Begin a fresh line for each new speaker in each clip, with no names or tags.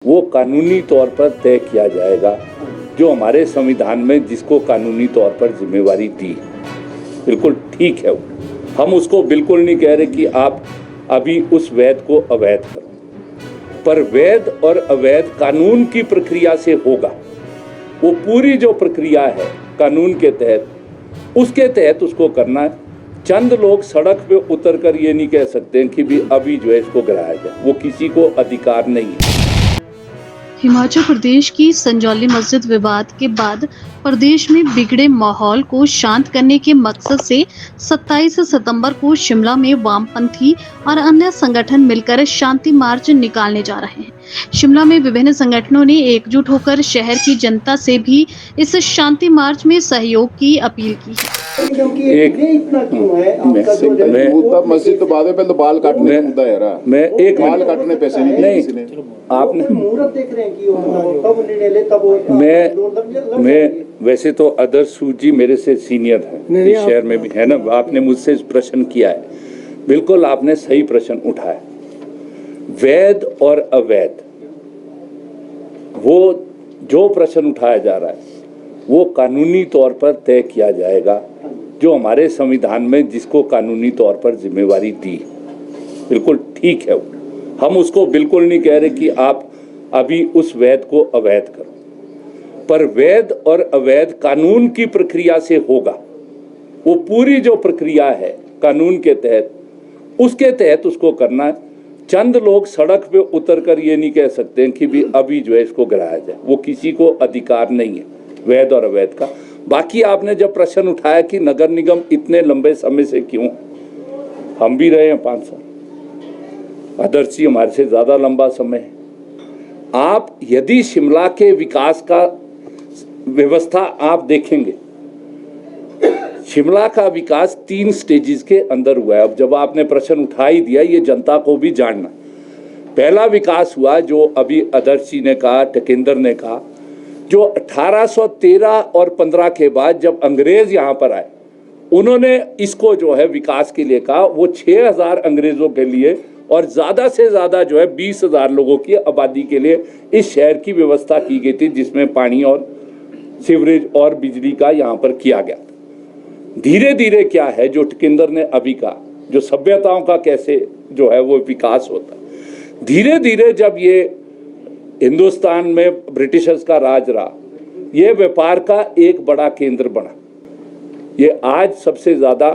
वो कानूनी तौर पर तय किया जाएगा, जो हमारे संविधान में जिसको कानूनी तौर पर जिम्मेवारी दी, बिल्कुल ठीक है। हम उसको बिल्कुल नहीं कह रहे कि आप अभी उस वैध को अवैध करो, पर वैध और अवैध कानून की प्रक्रिया से होगा। वो पूरी जो प्रक्रिया है कानून के तहत, उसके तहत उसको करना है। चंद लोग सड़क पे उतर कर ये नहीं कह सकते कि भी अभी जो है इसको गिराया जाए, वो किसी को अधिकार नहीं है।
हिमाचल प्रदेश की संजौली मस्जिद विवाद के बाद प्रदेश में बिगड़े माहौल को शांत करने के मकसद से 27 सितंबर को शिमला में वामपंथी और अन्य संगठन मिलकर शांति मार्च निकालने जा रहे हैं। शिमला में विभिन्न संगठनों ने एकजुट होकर शहर की जनता से भी इस शांति मार्च में सहयोग की अपील की है।
मस्जिद तो बाद में पहले बाल काटने मुद्दा है रहा।
मैं एक
बाल काटने पैसे नहीं
आपने
देख रहे हैं कि कब निर्णय ले तब
मैं वैसे तो आदर्श सूद जी मेरे से सीनियर है इस शहर में भी है ना। आपने मुझसे प्रश्न किया है, बिल्कुल आपने सही प्रश्न उठाया। वैध और अवैध, वो जो प्रश्न उठाया जा रहा है वो कानूनी तौर पर तय किया जाएगा, जो हमारे संविधान में जिसको कानूनी तौर पर जिम्मेवारी दी, बिल्कुल ठीक है। हम उसको बिल्कुल नहीं कह रहे कि आप अभी उस वैध को अवैध करो, पर वैध और अवैध कानून की प्रक्रिया से होगा। वो पूरी जो प्रक्रिया है कानून के तहत, उसके तहत उसको करना है। चंद लोग सड़क पे उतर कर ये नहीं कह सकते कि भी अभी जो है इसको गिराया जाए, वो किसी को अधिकार नहीं है वैध और अवैध का। बाकी आपने जब प्रश्न उठाया कि नगर निगम इतने लंबे समय से क्यों, हम भी रहे हैं 5 साल, आदर्श जी हमारे से ज्यादा लंबा समय है। आप यदि शिमला के विकास का व्यवस्था आप देखेंगे, शिमला का विकास 3 स्टेजेस के अंदर हुआ है। अब जब आपने प्रश्न उठा ही दिया, ये जनता को भी जानना। पहला विकास हुआ जो अभी आदर्श जी ने कहा, टेकेंद्र ने कहा, जो 1813 और 15 के बाद जब अंग्रेज यहाँ पर आए, उन्होंने इसको जो है विकास के लिए कहा। वो 6000 अंग्रेजों के लिए और ज़्यादा से ज़्यादा जो है 20,000 लोगों की आबादी के लिए इस शहर की व्यवस्था की गई थी, जिसमें पानी और सीवरेज और बिजली का यहाँ पर किया गया था। धीरे धीरे क्या है जो टेकेंद्र ने अभी कहा, जो सभ्यताओं का कैसे जो है वो विकास होता है, धीरे धीरे जब ये हिंदुस्तान में ब्रिटिशर्स का राज रहा, ये व्यापार का एक बड़ा केंद्र बना। ये आज सबसे ज़्यादा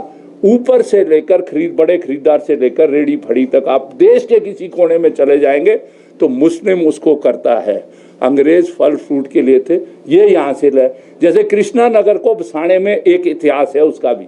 ऊपर से लेकर बड़े खरीदार से लेकर रेडी फड़ी तक, आप देश के किसी कोने में चले जाएंगे तो मुस्लिम उसको करता है। अंग्रेज फल फ्रूट के लिए थे, ये यहाँ से ले। जैसे कृष्णा नगर को बसाने में एक इतिहास है उसका भी,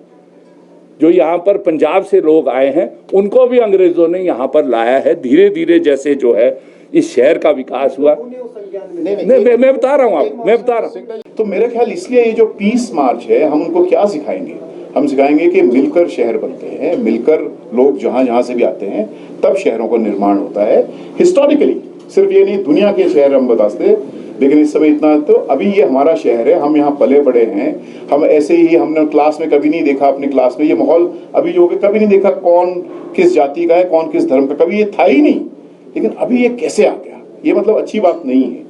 जो यहाँ पर पंजाब से लोग आए हैं उनको भी अंग्रेजों ने यहाँ पर लाया है। धीरे धीरे जैसे जो है इस शहर का विकास हुआ। नहीं, मैं बता रहा हूँ आपको, मैं बता रहा हूँ।
तो मेरा ख्याल इसलिए ये जो पीस मार्च है, हम उनको क्या सिखाएंगे? हम सिखाएंगे कि मिलकर शहर बनते हैं, मिलकर लोग जहाँ से भी आते हैं तब शहरों का निर्माण होता है। हिस्टोरिकली सिर्फ ये नहीं, दुनिया के शहर हम बताते, लेकिन इस समय इतना तो अभी ये हमारा शहर है, हम यहाँ पले बड़े हैं। हम ऐसे ही, हमने क्लास में कभी नहीं देखा, अपनी क्लास में ये माहौल अभी जो कभी नहीं देखा, कौन किस जाति का है, कौन किस धर्म का, कभी ये था ही नहीं। लेकिन अभी ये कैसे आ गया, ये मतलब अच्छी बात नहीं है।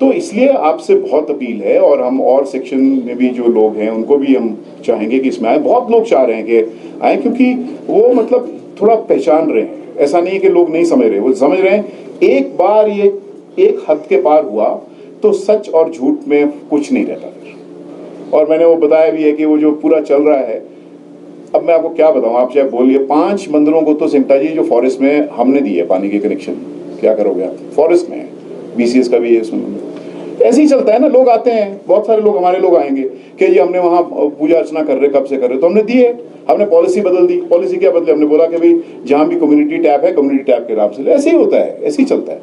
तो इसलिए आपसे बहुत अपील है, और हम और सेक्शन में भी जो लोग हैं उनको भी हम चाहेंगे कि इसमें आए। बहुत लोग चाह रहे हैं कि आए, क्योंकि वो मतलब थोड़ा पहचान रहे हैं। ऐसा नहीं है कि लोग नहीं समझ रहे, वो समझ रहे हैं। एक बार ये एक हद के पार हुआ तो सच और झूठ में कुछ नहीं रहता फिर। और मैंने वो बताया भी है कि वो जो पूरा चल रहा है, अब मैं आपको क्या बताऊं, आप चाहे बोलिए। 5 मंदिरों को तो सिंगटा जी जो फॉरेस्ट में हमने दी है पानी के कनेक्शन, क्या करोगे आप? फॉरेस्ट में है, BCS का भी है इसमें। ऐसे ही चलता है ना, लोग आते हैं, बहुत सारे लोग हमारे लोग आएंगे कि जी हमने वहाँ पूजा अर्चना कर रहे, कब से कर रहे, तो हमने दिए। हमने पॉलिसी बदल दी। पॉलिसी क्या बदली? हमने बोला कि भाई जहाँ भी कम्युनिटी टैप है, कम्युनिटी टैप के नाम से। ऐसे ही होता है, ऐसे ही चलता है।